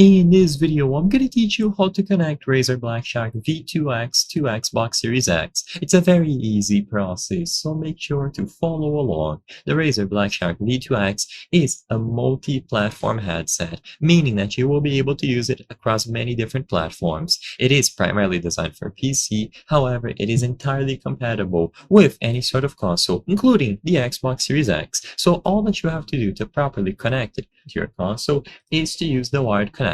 In this video, I'm going to teach you how to connect Razer Blackshark V2X to Xbox Series X. It's a very easy process, so make sure to follow along. The Razer Blackshark V2X is a multi-platform headset, meaning that you will be able to use it across many different platforms. It is primarily designed for PC, however, it is entirely compatible with any sort of console, including the Xbox Series X. So all that you have to do to properly connect it to your console is to use the wired connection.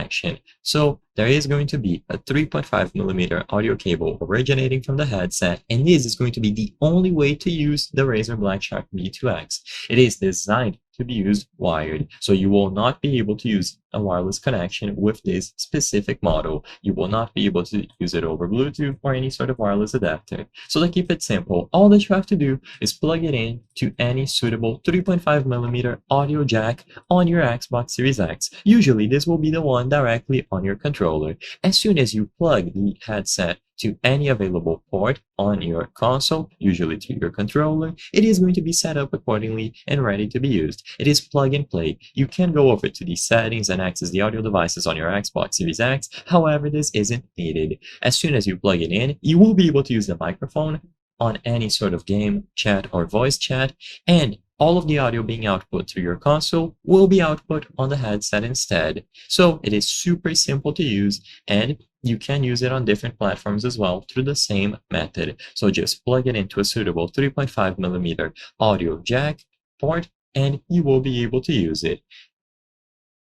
So there is going to be a 3.5mm audio cable originating from the headset, and this is going to be the only way to use the Razer Blackshark V2X. It is designed to be used wired, so you will not be able to use a wireless connection with this specific model. You will not be able to use it over Bluetooth or any sort of wireless adapter. So to keep it simple, all that you have to do is plug it in to any suitable 3.5mm audio jack on your Xbox Series X. Usually this will be the one directly on your controller. As soon as you plug the headset to any available port on your console, usually to your controller, it is going to be set up accordingly and ready to be used. It is plug and play. You can go over to the settings and access the audio devices on your Xbox Series X. However, this isn't needed. As soon as you plug it in, you will be able to use the microphone on any sort of game, chat, or voice chat, and all of the audio being output through your console will be output on the headset instead. So it is super simple to use, and you can use it on different platforms as well through the same method. So just plug it into a suitable 3.5mm audio jack port and you will be able to use it.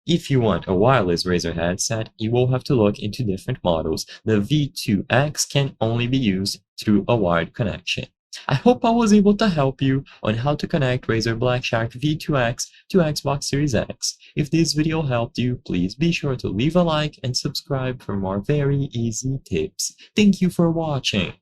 If you want a wireless Razer headset, you will have to look into different models. The V2X can only be used through a wired connection. I hope I was able to help you on how to connect Razer Blackshark V2X to Xbox Series X. If this video helped you, please be sure to leave a like and subscribe for more very easy tips. Thank you for watching.